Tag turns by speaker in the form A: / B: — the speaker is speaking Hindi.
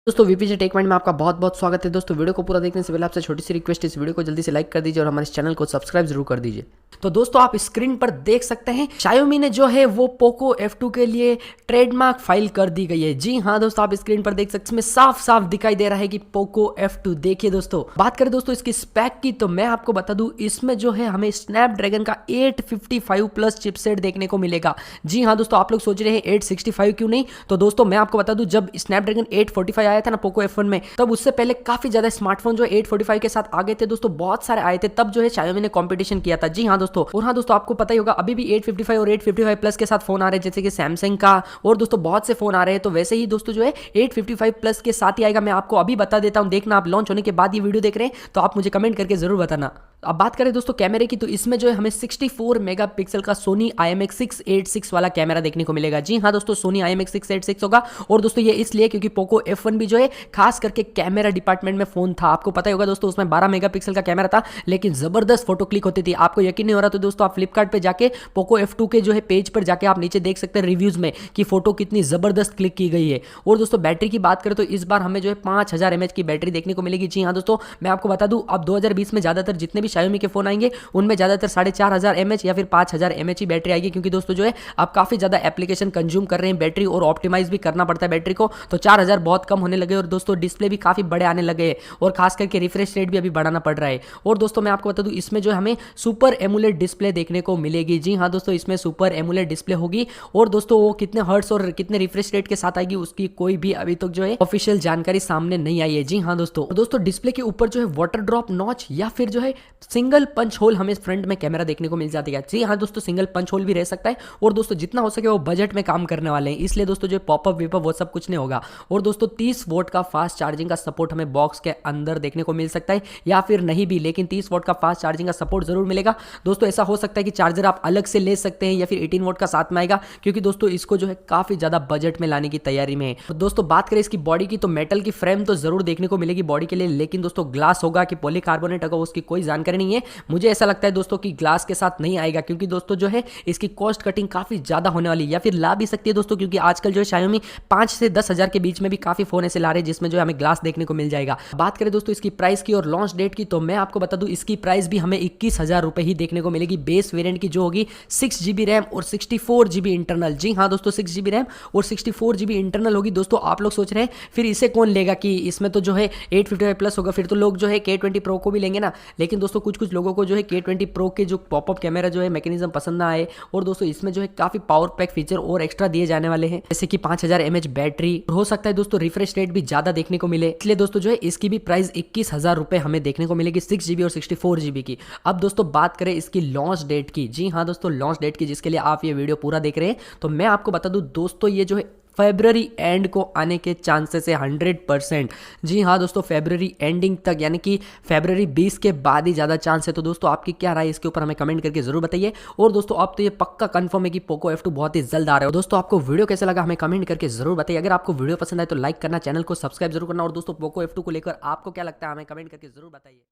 A: दोस्तों वीपीजे टेक माइंड में आपका बहुत बहुत स्वागत है। दोस्तों वीडियो को पूरा देखने से पहले आपसे छोटी सी रिक्वेस्ट है, इस वीडियो को जल्दी से लाइक कर दीजिए और हमारे इस चैनल को सब्सक्राइब जरूर कर दीजिए। तो दोस्तों आप स्क्रीन पर देख सकते हैं xiaomi ने जो है वो पोको F2 के लिए ट्रेडमार्क फाइल कर दी गई है। जी हाँ दोस्तों, आप स्क्रीन पर देख सकते हैं, इसमें साफ साफ दिखाई दे रहा है कि पोको F2। देखिए दोस्तों, बात करें दोस्तों इसकी स्पेक की, तो मैं आपको बता दूं इसमें जो है हमें स्नैपड्रैगन का 855 प्लस चिपसेट देखने को मिलेगा। जी हाँ दोस्तों, आप लोग सोच रहे हैं 865 क्यों नहीं, तो दोस्तों मैं आपको बता दूं जब स्नैपड्रैगन 845 आया था ना पोको F1 में, तब उससे पहले काफी ज्यादा स्मार्टफोन जो 845 के साथ आ गए थे दोस्तों, बहुत सारे आए थे, तब जो है xiaomi ने कंपटीशन किया था। जी हाँ दोस्तों, और हाँ दोस्तों आपको पता ही होगा अभी भी 855 और 855 प्लस के साथ फोन आ रहे हैं, जैसे कि सैमसंग का और दोस्तों बहुत से फोन आ रहे हैं। तो वैसे ही दोस्तों जो है 855 प्लस के साथ ही आएगा। मैं आपको अभी बता देता हूं, देखना आप लॉन्च होने के बाद ये वीडियो देख रहे हैं तो आप मुझे कमेंट करके जरूर बताना। अब बात करें दोस्तों कैमरे की, तो इसमें जो है हमें 64 मेगापिक्सल का सोनी IMX686 वाला कैमरा देखने को मिलेगा। जी हाँ दोस्तों, सोनी IMX686 होगा। और दोस्तों ये इसलिए क्योंकि पोको F1 भी जो है खास करके कैमरा डिपार्टमेंट में फोन था। आपको पता ही होगा दोस्तों, उसमें 12 मेगापिक्सल का कैमरा था, लेकिन जबरदस्त फोटो क्लिक होती थी। आपको यकीन नहीं हो रहा तो दोस्तों आप फ्लिपकार्ट पे जाके पोको F2 के जो है पेज पर जाके आप नीचे देख सकते हैं रिव्यूज में कि फोटो कितनी जबरदस्त क्लिक की गई है। और दोस्तों बैटरी की बात करें तो इस बार हमें जो है 5000 mAh की बैटरी देखने को मिलेगी। जी हाँ दोस्तों, मैं आपको बता दूं अब 2020 में ज्यादातर जितने भी Xiaomi के फोन आएंगे उनमें ज्यादातर 4500 mAh या फिर 5000 mAh की बैटरी आएगी, क्योंकि दोस्तों जो है आप काफी ज्यादा एप्लीकेशन कंज्यूम कर रहे हैं बैटरी और ऑप्टिमाइज भी करना पड़ता है बैटरी को, तो 4000 बहुत कम होने लगे। और दोस्तों डिस्प्ले भी काफी बड़े आने लगे हैं और खास करके रिफ्रेश रेट भी अभी बढ़ाना पड़ रहा है। और दोस्तों मैं आपको बता दूं इसमें जो हमें सुपर एमुलेट डिस्प्ले देखने को मिलेगी। जी हाँ दोस्तों, इसमें सुपर एमुलेट डिस्प्ले होगी और दोस्तों वो कितने हर्ट्ज और कितने रिफ्रेश रेट के साथ आएगी उसकी कोई भी अभी तक जो है ऑफिशियल जानकारी सामने नहीं आई है। जी हाँ दोस्तों डिस्प्ले के ऊपर जो है वाटर ड्रॉप नॉच या फिर जो है सिंगल पंच होल हमें फ्रंट में कैमरा देखने को मिल जाती है। जी हाँ दोस्तों, सिंगल पंच होल भी रह सकता है। और दोस्तों जितना हो सके वो बजट में काम करने वाले हैं, इसलिए दोस्तों जो पॉपअप वीपअप वो सब कुछ नहीं होगा। और दोस्तों 30 वोट का फास्ट चार्जिंग का सपोर्ट हमें बॉक्स के अंदर देखने को मिल सकता है या फिर नहीं भी, लेकिन 30 वोट का फास्ट चार्जिंग का सपोर्ट जरूर मिलेगा। दोस्तों ऐसा हो सकता है कि चार्जर आप अलग से ले सकते हैं या फिर 18 वोट का साथ में आएगा, क्योंकि दोस्तों इसको जो है काफी ज्यादा बजट में लाने की तैयारी में है। तो दोस्तों बात करें इसकी बॉडी की, तो मेटल की फ्रेम तो जरूर देखने को मिलेगी बॉडी के लिए, लेकिन दोस्तों ग्लास होगा कि पॉलीकार्बोनेट होगा उसकी कोई जानकारी नहीं है। मुझे ऐसा लगता है दोस्तों कि ग्लास के साथ नहीं आएगा, क्योंकि दोस्तों जो है इसकी कॉस्ट कटिंग काफी ज्यादा होने वाली है, या फिर ला भी सकती है दोस्तों, क्योंकि आजकल जो है Xiaomi 5 से 10,000 के बीच में भी काफी फोन ऐसे ला रहे हैं जिसमें जो है हमें ग्लास देखने को मिल जाएगा। बात करें दोस्तों इसकी प्राइस की और लॉन्च डेट की, तो मैं आपको बता दूं इसकी प्राइस भी हमें 21,000 रुपए ही देखने को मिलेगी। बेस वेरिएंट की जो होगी 6GB रैम और 64GB इंटरनल। जी हाँ दोस्तों, 6GB रैम और 64GB इंटरनल होगी। दोस्तों आप लोग सोच रहे हैं फिर इसे कौन लेगा, कि इसमें तो जो है 855 प्लस होगा, फिर तो लोग जो है K20 Pro को भी लेंगे ना। लेकिन दोस्तों कुछ लोगों को जो है K20 Pro के जो पॉपअप कैमरा जो है मैकेनिज्म पसंद ना आए, और दोस्तों इसमें जो है काफी पावर पैक फीचर और एक्स्ट्रा दिए जाने वाले हैं, जैसे कि 5000 mAh बैटरी, हो सकता है दोस्तों रिफ्रेश रेट भी ज्यादा देखने को मिले। इसलिए दोस्तों जो है इसकी भी प्राइस 21,000 रुपए हमें देखने को मिलेगी 6GB और 64GB की। अब दोस्तों बात करें इसकी लॉन्च डेट की। जी हाँ दोस्तों, लॉन्च डेट की जिसके लिए आप ये वीडियो पूरा देख रहे हैं, तो मैं आपको बता दूं दोस्तों ये जो है फरवरी एंड को आने के चांसेस है 100%। जी हाँ दोस्तों, फरवरी एंडिंग तक, यानी कि फरवरी 20 के बाद ही ज़्यादा चांस है। तो दोस्तों आपकी क्या राय इसके ऊपर हमें कमेंट करके जरूर बताइए। और दोस्तों अब तो ये पक्का कंफर्म है कि पोको F2 बहुत ही जल्द आ रहा है। दोस्तों आपको वीडियो कैसा लगा हमें कमेंट करके जरूर बताइए। अगर आपको वीडियो पसंद आए तो लाइक करना, चैनल को सब्सक्राइब जरूर करना। और दोस्तों पोको F2 को लेकर आपको क्या लगता है हमें कमेंट करके जरूर बताइए।